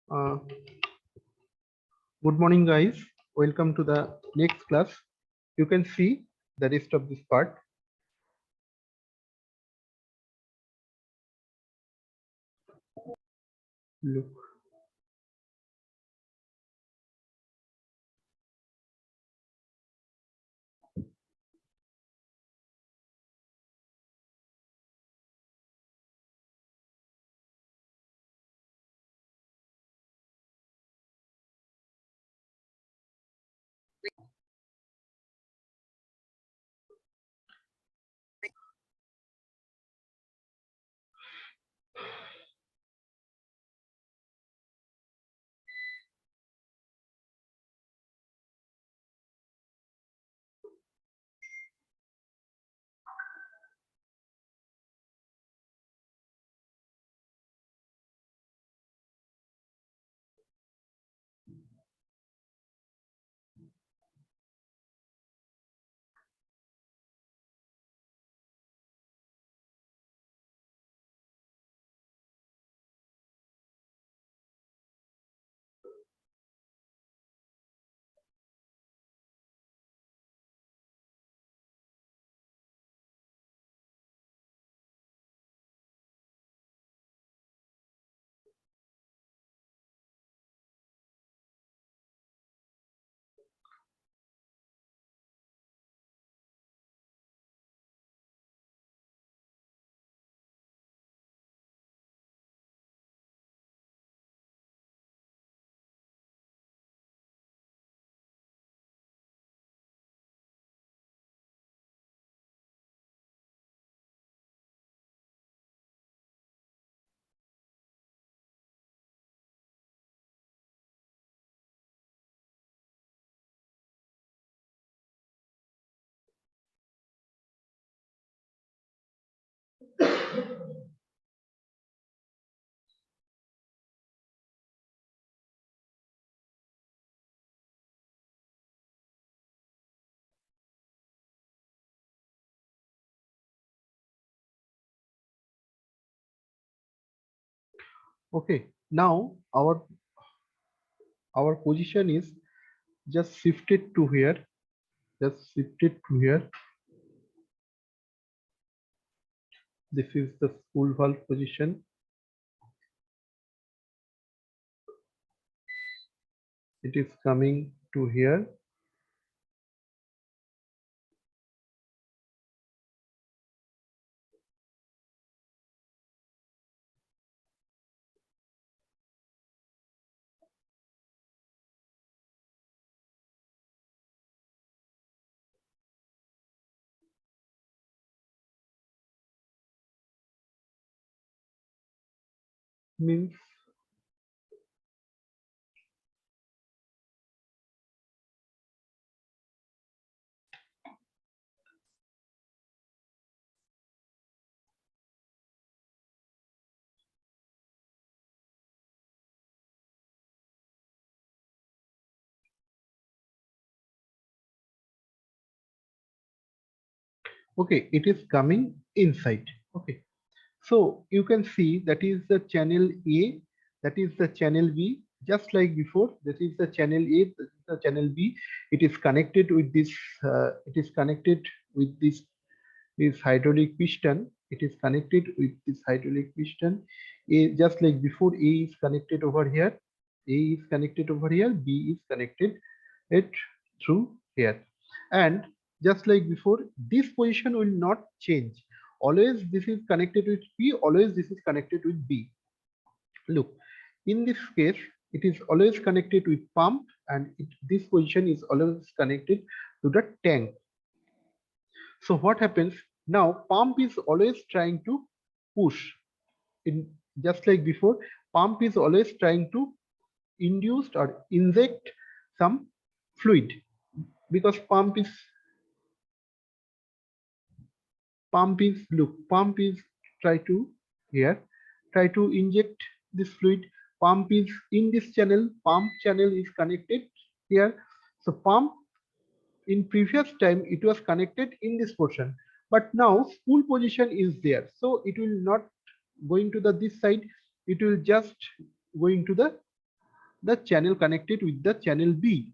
Uh, Good morning, guys. Welcome to the next class. You can see the rest of this part. Look. Okay. Now our position is just shifted to here. Just shifted to here. This is the spool valve position. It is coming to here. Means okay. It is coming inside. Okay. So you can see that is the channel A, that is the channel B, just like before. This is the channel A, this is the channel B. It is connected with this. It is connected with this hydraulic piston. It is connected with this hydraulic piston. A, just like before, A is connected over here. A is connected over here. B is connected it through here. And just like before, this position will not change. Always this is connected with B, always this is connected with B. Look, in this case, it is always connected with pump, and this position is always connected to the tank. So what happens now? Pump is always trying to push. In just like before, pump is always trying to induce or inject some fluid, because pump is try to here try to inject this fluid. Pump is in this channel, pump channel is connected here. So pump, in previous time it was connected in this portion, but now spool position is there, so it will not going to the this side, it will just going to the the channel connected with the channel B.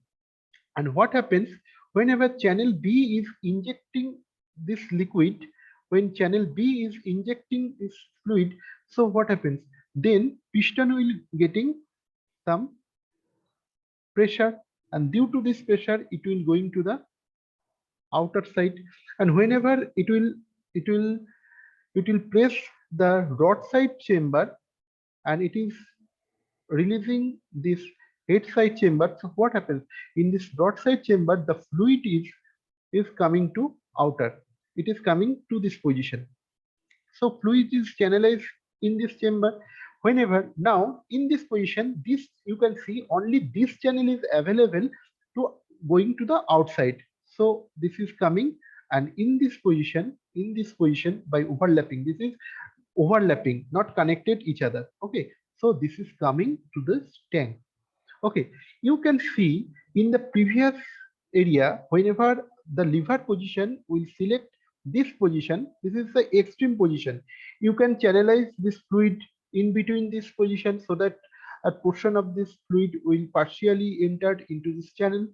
And what happens whenever channel B is injecting this liquid, when channel B is injecting this fluid, so what happens? Then piston will getting some pressure, and due to this pressure, it will going to the outer side, and whenever it will it will press the rod side chamber, and it is releasing this head side chamber. So what happens in this rod side chamber? The fluid is coming to outer. It is coming to this position. So fluid is channelized in this chamber. Whenever now in this position, this you can see only this channel is available to going to the outside. So this is coming, and in this position by overlapping, this is overlapping, not connected each other. Okay, so this is coming to this tank. Okay, you can see in the previous area, whenever the lever position will select this position, this is the extreme position. You can channelize this fluid in between this position so that a portion of this fluid will partially enter into this channel.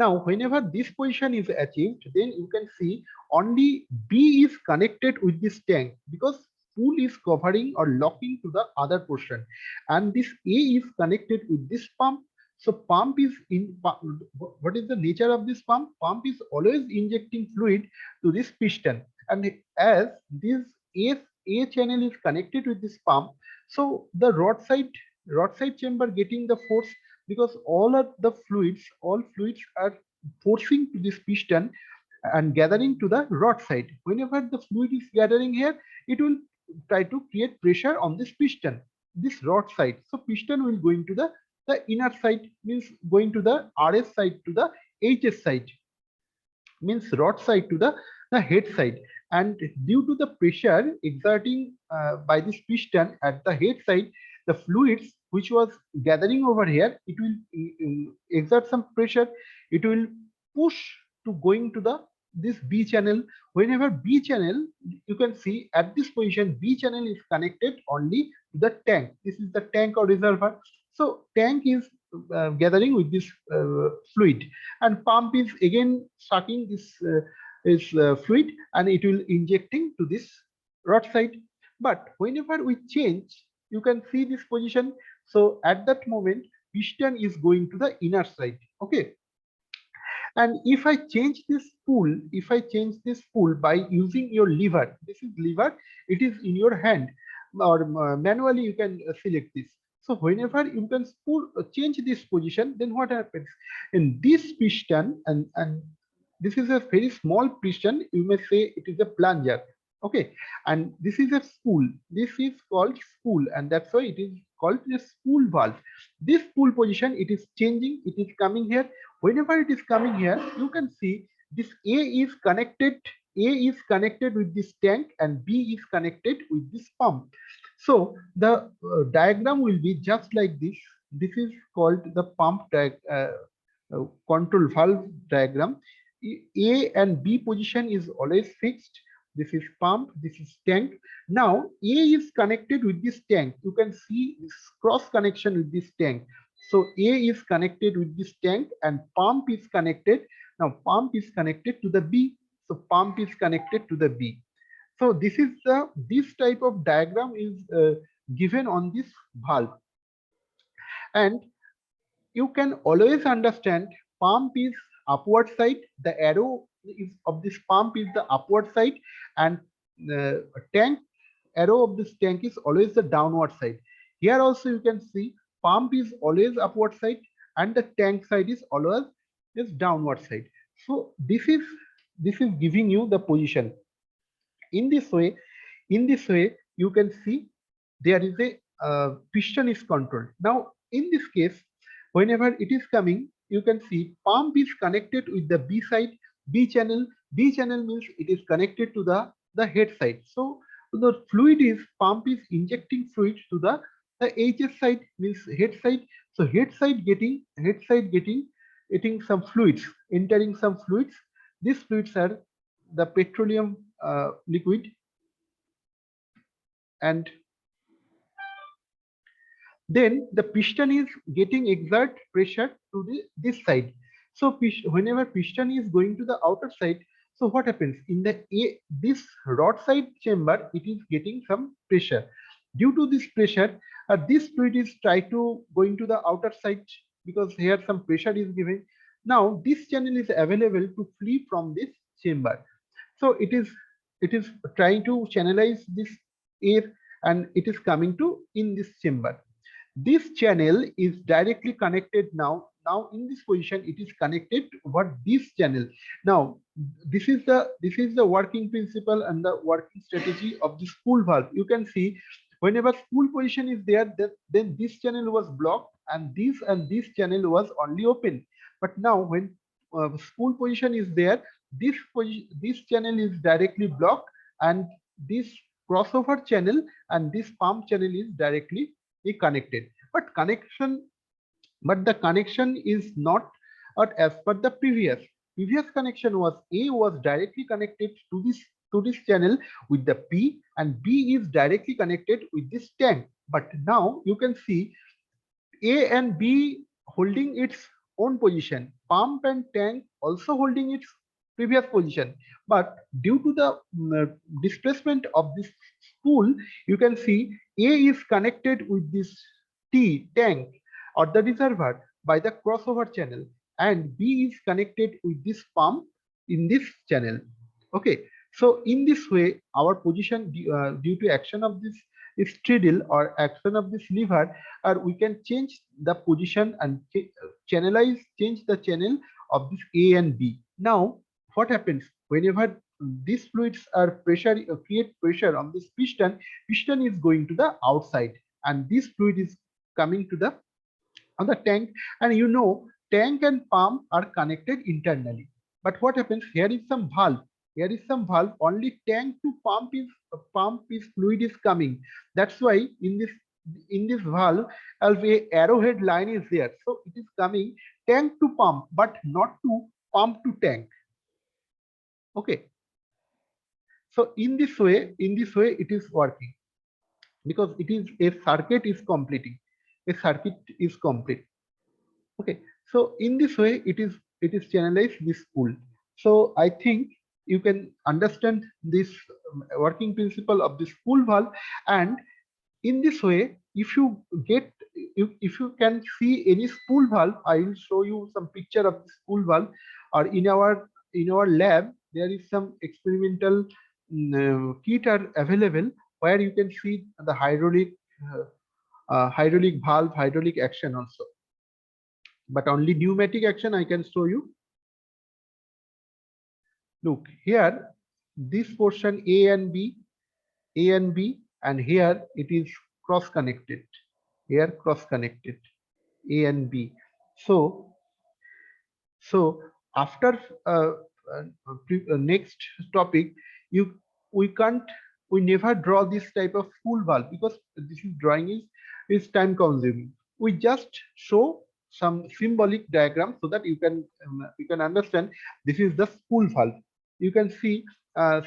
Now, whenever this position is achieved, then you can see only B is connected with this tank because spool is covering or locking to the other portion, and this A is connected with this pump. So pump is in, what is the nature of this pump? Pump is always injecting fluid to this piston, and as this A channel is connected with this pump, so the rod side chamber getting the force, because all fluids are forcing to this piston and gathering to the rod side. Whenever the fluid is gathering here, it will try to create pressure on this piston, this rod side. So piston will going to the inner side, means going to the RS side to the HS side, means rod side to the head side. And due to the pressure exerting by this piston at the head side, the fluids which was gathering over here, it will exert some pressure. It will push to going to the this B channel. Whenever B channel, you can see at this position, B channel is connected only to the tank. This is the tank or reservoir. So tank is gathering with this fluid, and pump is again sucking this fluid, and it will injecting to this rod side. But whenever we change, you can see this position. So at that moment, piston is going to the inner side. Okay, and if I change this spool by using your lever, this is lever, it is in your hand, or manually you can select this. So whenever you can change this position, then what happens in this piston, and this is a very small piston, you may say it is a plunger. Okay, and this is a spool. This is called spool, and that's why it is called a spool valve. This spool position, it is changing, it is coming here. Whenever it is coming here, you can see this A is connected with this tank, and B is connected with this pump. So the diagram will be just like this. This is called the control valve diagram. A and B position is always fixed. This is pump, this is tank. Now A is connected with this tank. You can see this cross connection with this tank. So A is connected with this tank, and pump is connected. Now pump is connected to the B. So pump is connected to the B. So this type of diagram is given on this valve, and you can always understand pump is upward side. The arrow is of this pump is the upward side, and the tank arrow of this tank is always the downward side. Here also you can see pump is always upward side, and the tank side is always is downward side. So this is giving you the position. In this way you can see there is a piston is controlled. Now in this case, whenever it is coming, you can see pump is connected with the B side, B channel. B channel means it is connected to the head side. So the fluid is pump is injecting fluid to the HS side, means head side. So head side getting some fluids, entering some fluids. These fluids are the petroleum liquid, and then the piston is getting exert pressure to this side. So whenever piston is going to the outer side, so what happens in this rod side chamber, it is getting some pressure. Due to this pressure, this fluid is try to going to the outer side because here some pressure is given. Now this channel is available to flee from this chamber. So it is trying to channelize this air, and it is coming to in this chamber. This channel is directly connected now in this position. It is connected over this channel. Now this is the working principle and the working strategy of the spool valve. You can see whenever spool position is there, then this channel was blocked, and this channel was only open. But now when spool position is there, this channel is directly blocked, and this crossover channel and this pump channel is directly connected. But the connection is not as per the previous connection. Was A was directly connected to this channel with the P, and B is directly connected with this tank. But now you can see A and B holding its own position, pump and tank also holding its previous position. But due to the displacement of this spool, you can see A is connected with this tank or the reservoir by the crossover channel, and B is connected with this pump in this channel. Okay, so in this way, our position due to action of this straddle or action of this lever, or we can change the position and change the channel of this A and B. Now what happens whenever these fluids are pressure create pressure on this piston is going to the outside, and this fluid is coming to the on the tank. And you know, tank and pump are connected internally. But what happens here is some valve. Here is some valve. Only tank to pump is fluid is coming. That's why in this valve, a arrowhead line is there. So it is coming tank to pump, but not to pump to tank. Okay. So in this way, it is working because it is a circuit is completing. A circuit is complete. Okay, so in this way, it is channelized this spool. So I think you can understand this working principle of the spool valve. And in this way, if you can see any spool valve, I will show you some picture of the spool valve. Or in our lab, there is some experimental kit are available where you can see the hydraulic valve, hydraulic action also. But only pneumatic action I can show you. Look here, this portion A and B, and here it is cross connected. Here cross connected, A and B. So after next topic, you we can't we never draw this type of spool valve because this is drawing is time consuming. We just show some symbolic diagram so that you can understand this is the spool valve. You can see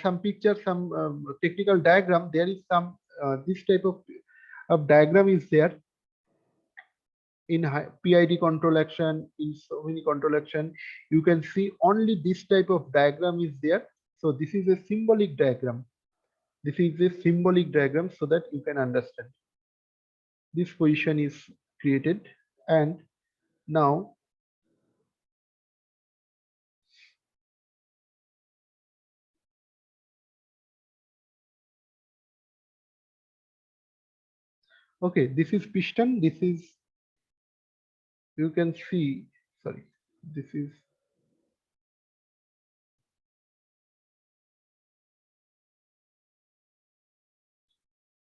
some picture, some technical diagram. There is some this type of diagram is there in PID control action, in so many control action. You can see only this type of diagram is there. So this is a symbolic diagram. This is a symbolic diagram so that you can understand. This position is created, and now okay, this is piston. This is, you can see, sorry, this is,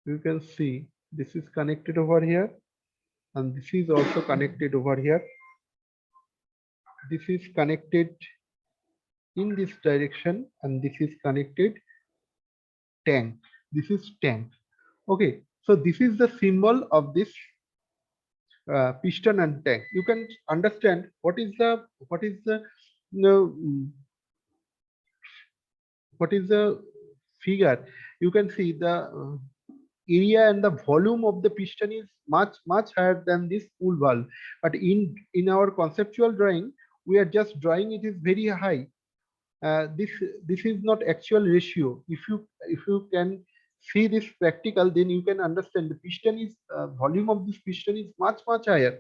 you can see this is connected over here, and this is also connected over here. This is connected in this direction, and this is connected tank. This is tank. Okay, so this is the symbol of this piston and tank. You can understand what is the you know, what is the figure. You can see the area and the volume of the piston is much higher than this spool valve. But in our conceptual drawing, we are just drawing it is very high. This is not actual ratio. If you can see this practical, then you can understand the piston is volume of this piston is much higher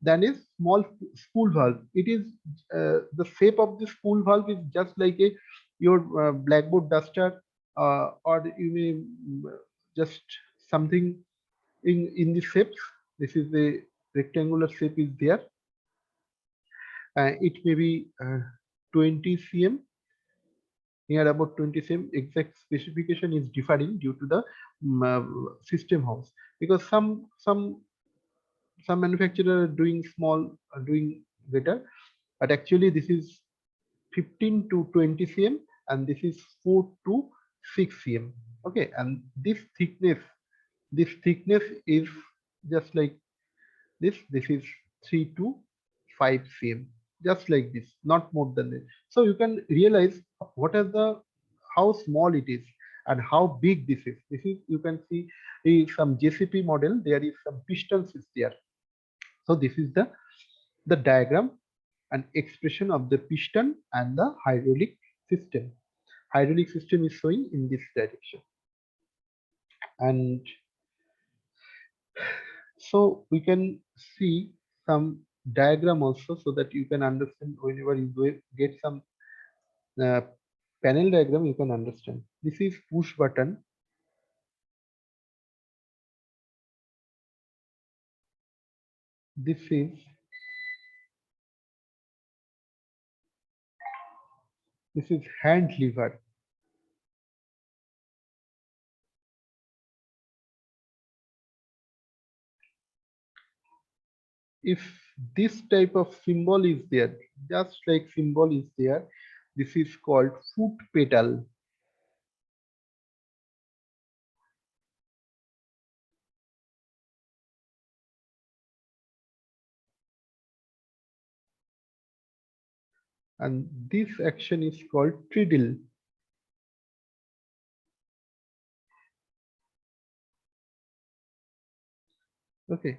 than a small spool valve. It is the shape of the spool valve is just like a your blackboard duster, or you may just something in the shapes. This is the rectangular shape is there. It may be 20 cm, near about 20 cm. Exact specification is differing due to the system house, because some manufacturer are doing small, doing better, but actually this is 15 to 20 cm, and this is 4 to 6 cm. Okay, and this thickness is just like this is 3 to 5 cm, just like this, not more than this. So you can realize what are the how small it is and how big this is. This is, you can see some JCB model, there is some pistons is there. So this is the diagram and expression of the piston and the hydraulic system. Hydraulic system is showing in this direction. And so we can see some diagram also, so that you can understand whenever you get some uh, panel diagram, you can understand. This is push button. This is hand lever. If this type of symbol is there, just like symbol is there, this is called foot pedal. And this action is called treadle. Okay.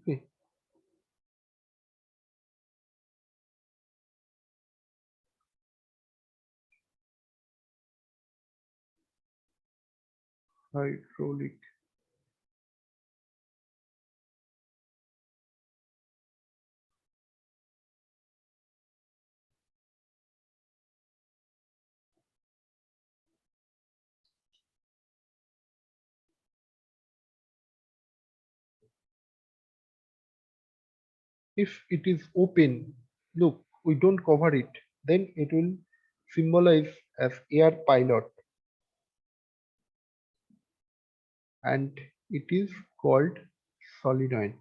Okay. Hydraulic. If it is open, look, we don't cover it, then it will symbolize as air pilot, and it is called solenoid.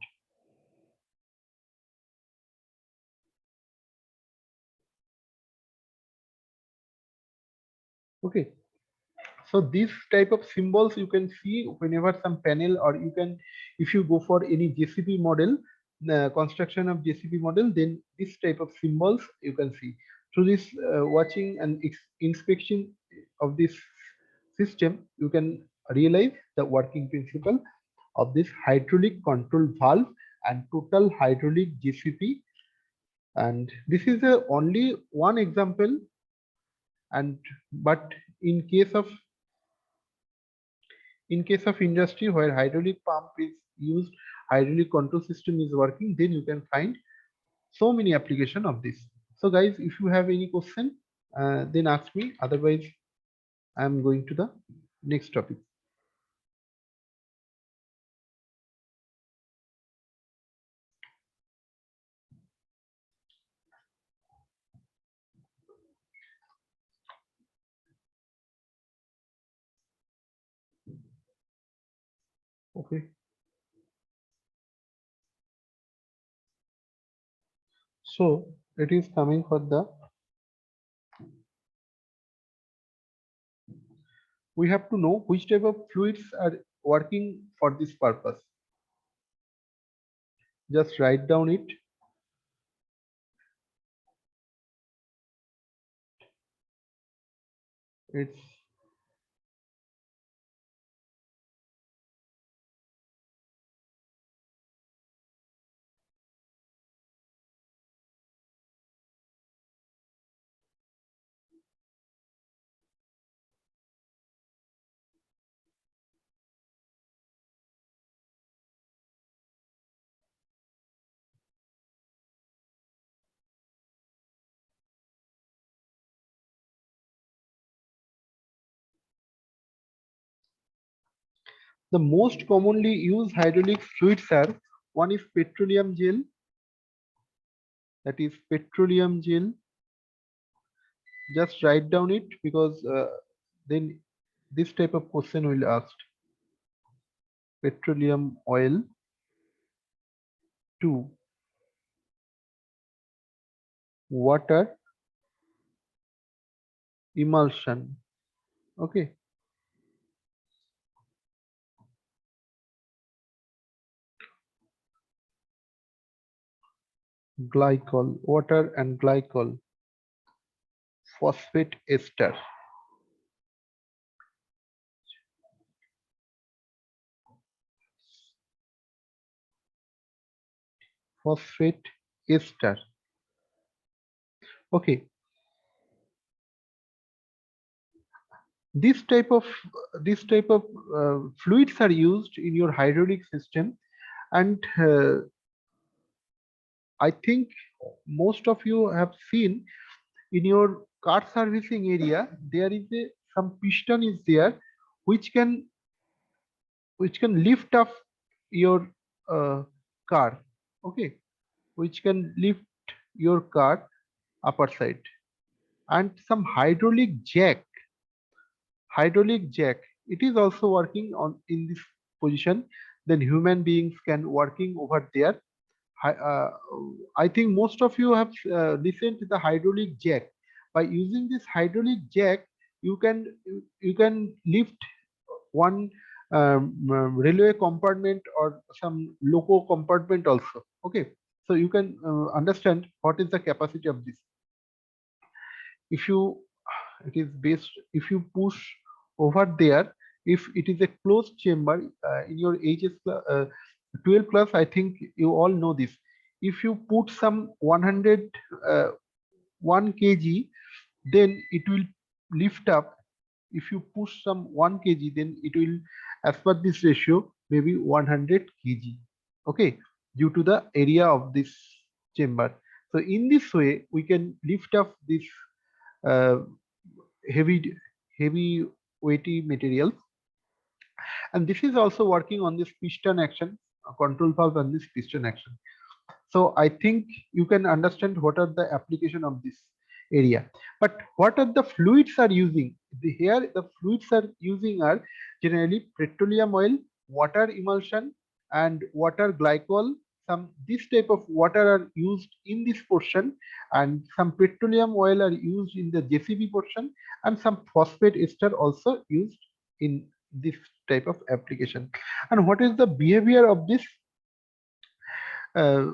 Okay, so this type of symbols you can see whenever some panel, or you can, if you go for any JCB model, construction of JCB model, then this type of symbols you can see. Through this watching and inspection of this system, you can realize the working principle of this hydraulic control valve and total hydraulic JCB. And this is only one example. And but in case of industry where hydraulic pump is used, hydraulic control system is working, then you can find so many application of this. So guys, if you have any question, then ask me, otherwise I'm going to the next topic. Okay, so it is coming for the, we have to know which type of fluids are working for this purpose. Just write down it. It's the most commonly used hydraulic fluids are, one is petroleum gel, that is petroleum gel. Just write down it because then this type of question will ask. Petroleum oil. 2, water emulsion. Okay. Glycol, water and glycol, phosphate ester. Phosphate ester. Okay. This type of this type of fluids are used in your hydraulic system, and I think most of you have seen in your car servicing area there is a some piston is there which can lift up your car. Okay, which can lift your car upper side, and some hydraulic jack, it is also working on in this position. Then human beings can working over there. Hy- uh, I think most of you have listened to the hydraulic jack. By using this hydraulic jack, you can you can lift one railway compartment or some loco compartment also. Okay, so you can understand what is the capacity of this. If you it is based, if you push over there, if it is a closed chamber in your HS 12 plus, I think you all know this. If you put some 100 uh, 1 kg, then it will lift up. If you push some 1 kg, then it will, as per this ratio, maybe 100 kg. Okay, due to the area of this chamber. So in this way we can lift up this uh, heavy heavy weighty materials. And this is also working on this piston action, control valve and this piston action. So I think you can understand what are the application of this area. But what are the fluids are using? Here the fluids are using are generally petroleum oil, water emulsion, and water glycol. Some this type of water are used in this portion, and some petroleum oil are used in the JCB portion, and some phosphate ester also used in this type of application. And what is the behavior of this uh,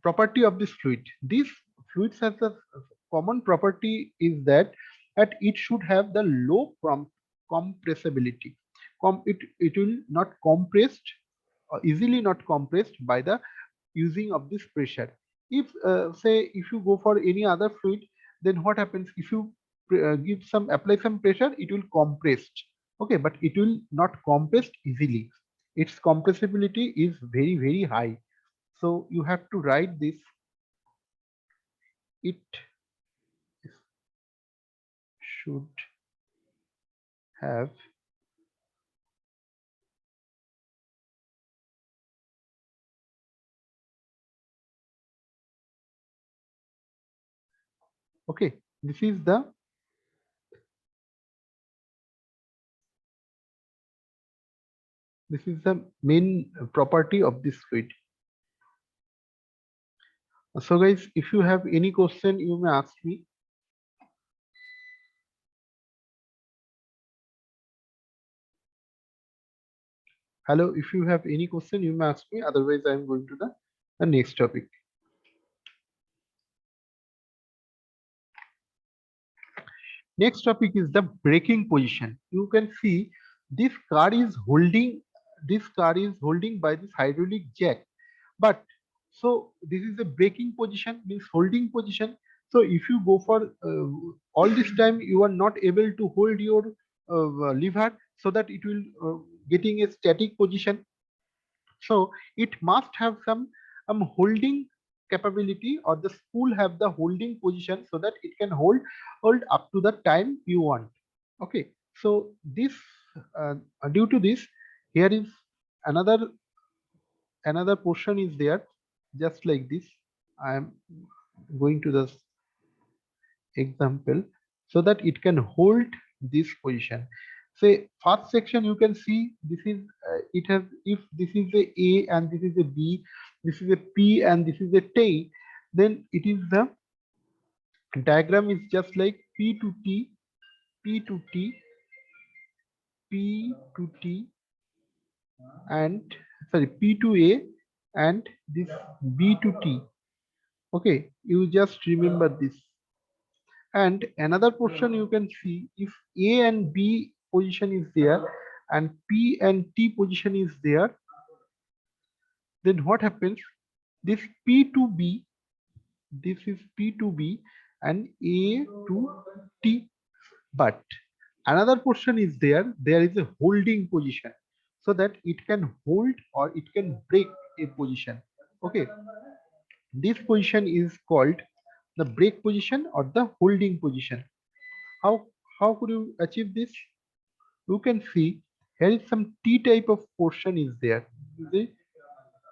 property of this fluid? This fluid has a common property is that it should have the low compressibility. It will not compressed, easily not compressed by the using of this pressure. If say if you go for any other fluid, then what happens if you give some apply some pressure, it will compressed. Okay, but it will not compressed easily. Its compressibility is very high. So you have to write this. It should have okay. This is the main property of this fluid. So guys, if you have any question, you may ask me. Hello, if you have any question, you may ask me. Otherwise, I am going to the the next topic. Next topic is the braking position. You can see this car is holding by this hydraulic jack. But so this is a braking position, means holding position. So if you go for all this time, you are not able to hold your lever, so that it will getting a static position. So it must have some holding capability, or the spool have the holding position, so that it can hold up to the time you want. Okay, so this uh, due to this, here is another portion is there, just like this. I am going to the example, so that it can hold this position. Say first section, you can see this is it has, if this is a and this is a B, this is a P and this is a T, then it is the diagram is just like P to T, P to T, P to T, and sorry, P to A, and this B to T. Okay, you just remember this. And another portion you can see, if A and B position is there and P and T position is there, then what happens? This P to B, this is P to B and A to T. But another portion is there, there is a holding position, so that it can hold or it can break a position. Okay, this position is called the break position or the holding position. How how could you achieve this? You can see here is some T type of portion is there. The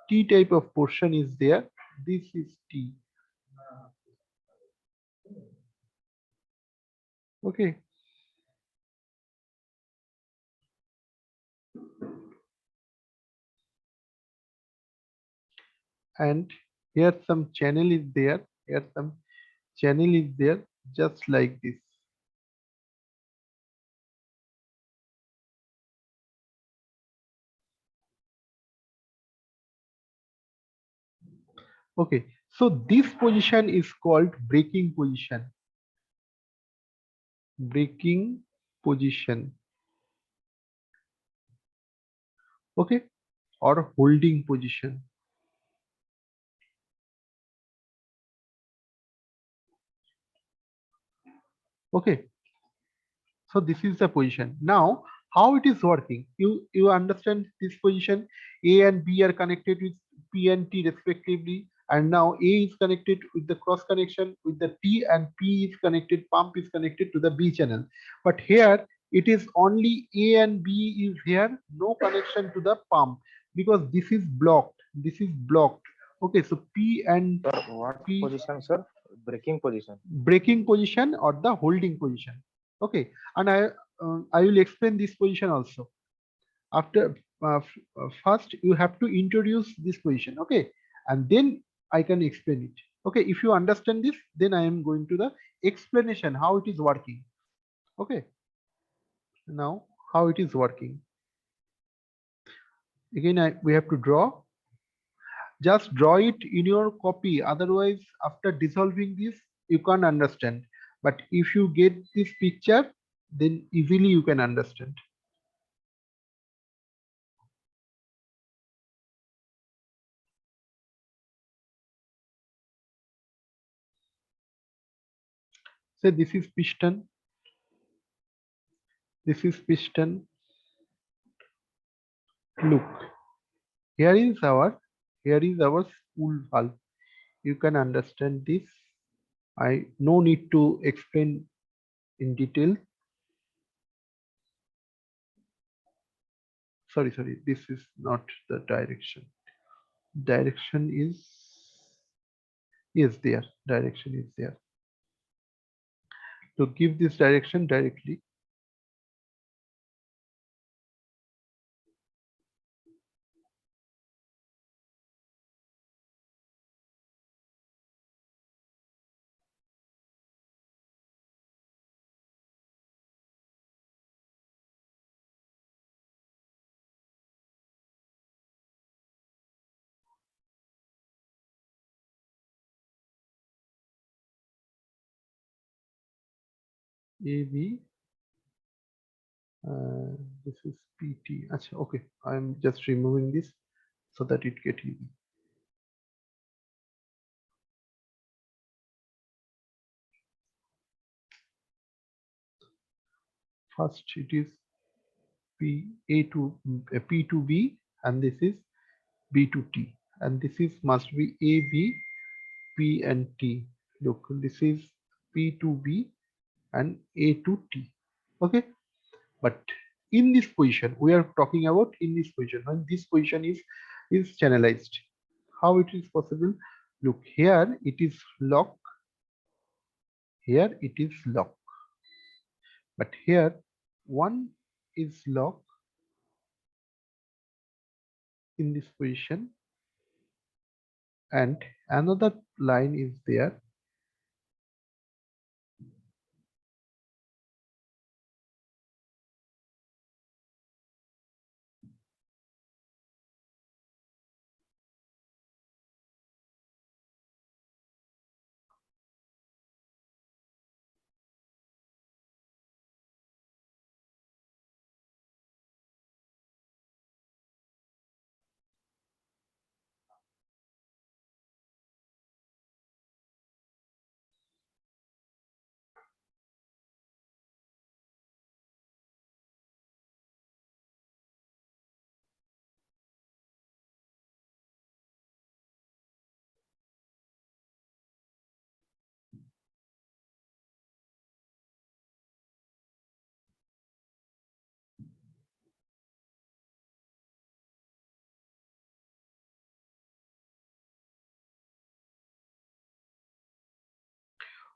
T type of portion is there. This is T. Okay. And here some channel is there. Here some channel is there, just like this. Okay. So this position is called braking position. Braking position. Okay. Or holding position. Okay. So this is the position. Now, how it is working? You understand this position? A and B are connected with P and T respectively, and now A is connected with the cross connection with the T, and P is connected. Pump is connected to the B channel. But here it is only A and B is here, no connection to the pump, because this is blocked. This is blocked. Okay, so P and Sir, what P, position, sir? Braking position. braking position or the holding position. Okay, and I will explain this position also. After first you have to introduce this position. Okay, and then I can explain it. Okay, if you understand this, then I am going to the explanation how it is working. Okay, now how it is working. Again, we have to draw. Just draw it in your copy, otherwise after dissolving this you can't understand. But if you get this picture, then easily you can understand. Say this is piston, this is piston. Look, here is our spool valve. You can understand this. I no need to explain in detail. Sorry, this is not the direction. Direction is there. Direction is there. To give this direction directly, AB. This is PT. Achha, okay, I'm just removing this so that it get easy. First, it is A to P to B, and this is B to T, and this is must be A, B, P and T. Look, this is P to B and A to T. Okay, but in this position, we are talking about in this position when this position is channelized. How it is possible? Look, here it is lock, here it is lock, but here one is lock in this position and another line is there.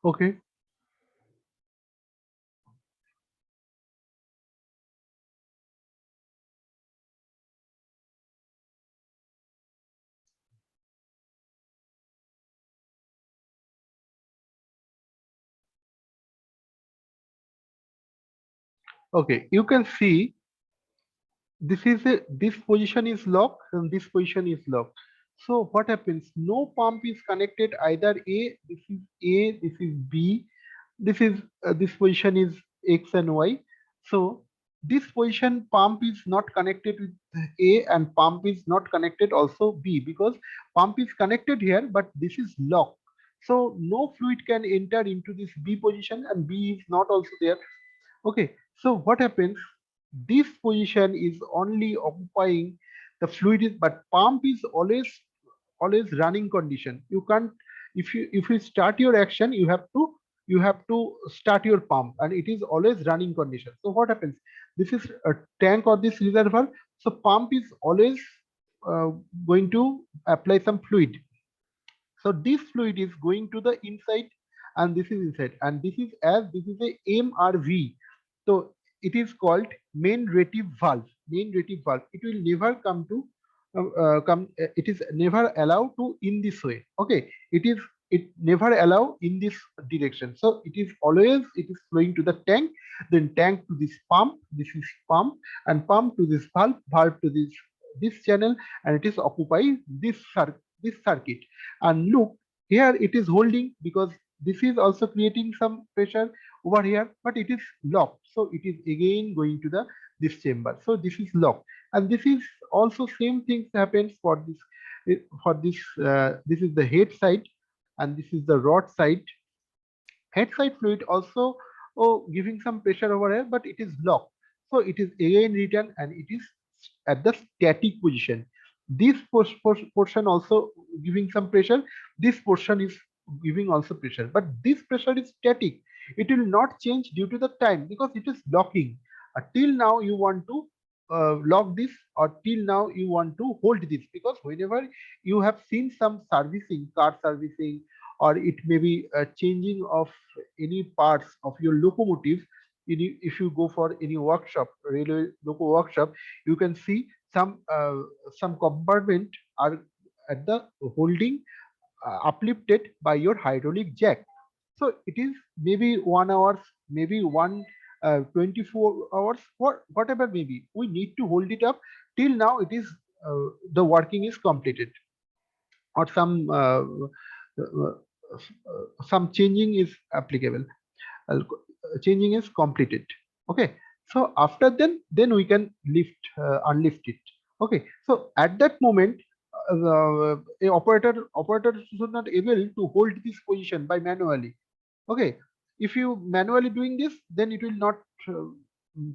Okay, okay, you can see this position is locked and this position is locked. So what happens? No pump is connected either A. This is A. This is B. This is this position is X and Y. So this position pump is not connected with A and pump is not connected also B because pump is connected here, but this is locked. So no fluid can enter into this B position and B is not also there. Okay, so what happens? This position is only occupying the fluid, but pump is always running condition. You can't if you start your action, you have to start your pump, and it is always running condition. So what happens? This is a tank or this reservoir. So pump is always uh, going to apply some fluid, so this fluid is going to the inside and this is inside and this is a MRV. So it is called main retive valve. Main retive valve. It will never come to it is never allowed to in this way. Okay. It never allow in this direction. So it is flowing to the tank, then tank to this pump, this is pump, and pump to this valve, valve to this channel, and it is occupy this circuit. And look, here it is holding because this is also creating some pressure over here, but it is locked, so it is again going to the this chamber. So this is locked, and this is also same things happens for this is the head side and this is the rod side. Head side fluid also giving some pressure over here, but it is locked, so it is again written and it is at the static position. This portion also giving some pressure, this portion is giving also pressure, but this pressure is static. It will not change due to the time because it is locking. Till now you want to lock this, or till now you want to hold this, because whenever you have seen some servicing, car servicing, or it may be a changing of any parts of your locomotive. If you go for any workshop, railway loco workshop, you can see some compartment are at the holding uplifted by your hydraulic jack. So it is maybe 1 hour, maybe 24 hours, whatever maybe. We need to hold it up till now. It is the working is completed, or some changing is applicable. changing is completed. Okay, so after then we can lift unlift it. Okay, so at that moment a operator should not able to hold this position by manually. Okay, if you manually doing this, then it will not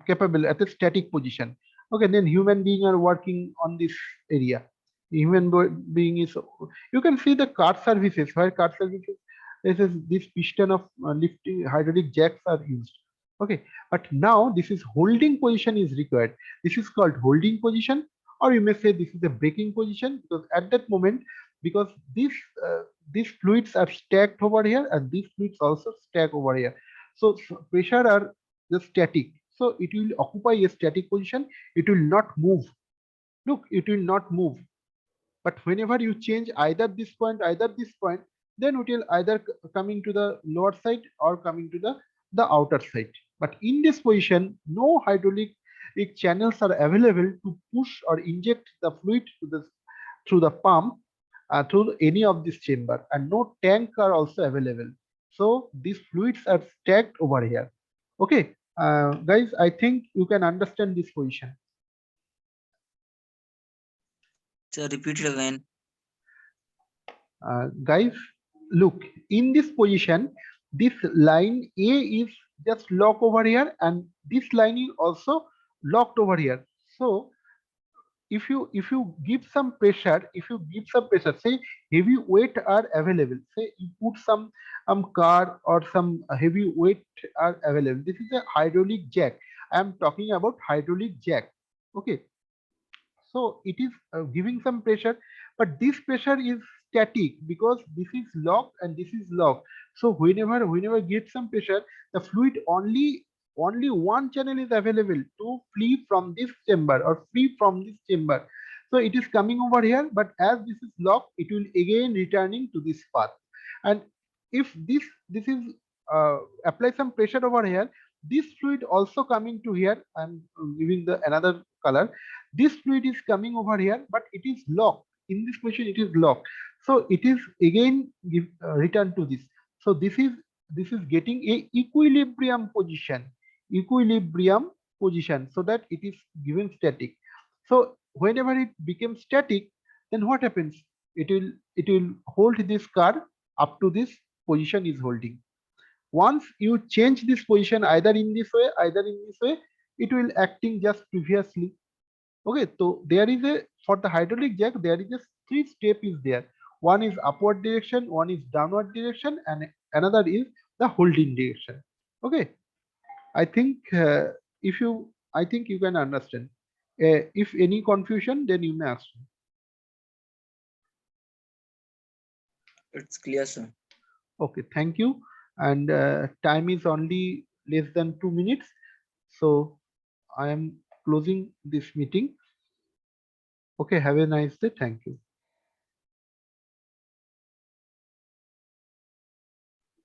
capable at a static position. Okay, then human being are working on this area. Being is, you can see the cart services where cart services, this piston of lifting hydraulic jacks are used. Okay, but now this is holding position is required. This is called holding position, or you may say this is a braking position, because at that moment, because these fluids are stacked over here and these fluids also stack over here, so pressure are the static, so it will occupy a static position, it will not move. Look, it will not move. But whenever you change either this point, then it will either coming to the lower side or coming to the outer side. But in this position, no hydraulic channels are available to push or inject the fluid to the through the pump through any of this chamber, and no tank are also available. So these fluids are stacked over here. Okay, guys, I think you can understand this position. Sir, repeat it again. Guys, look, in this position, this line A is just locked over here, and this line is also locked over here. So if you give some pressure, say heavy weight are available, say you put some car or some heavy weight are available. This is a hydraulic jack. I am talking about hydraulic jack. Okay, so it is giving some pressure, but this pressure is static because this is locked and this is locked. So whenever get some pressure, the fluid only one channel is available to flee from this chamber or free from this chamber. So it is coming over here, but as this is locked, it will again returning to this path. And if this is apply some pressure over here, this fluid also coming to here. I'm giving the another color. This fluid is coming over here, but it is locked. In this position, it is locked. So it is again return to this. So this is getting a equilibrium position, so that it is given static. So whenever it becomes static, then what happens? It will hold this car up to this position is holding. Once you change this position either in this way, it will acting just previously. Okay, so there is a, for the hydraulic jack, there is a 3 step is there. One is upward direction, one is downward direction, and another is the holding direction. Okay, I think I think you can understand. If any confusion, then you may ask me. It's clear, sir. Okay, thank you. And time is only less than 2 minutes, so I am closing this meeting. Okay, have a nice day. Thank you.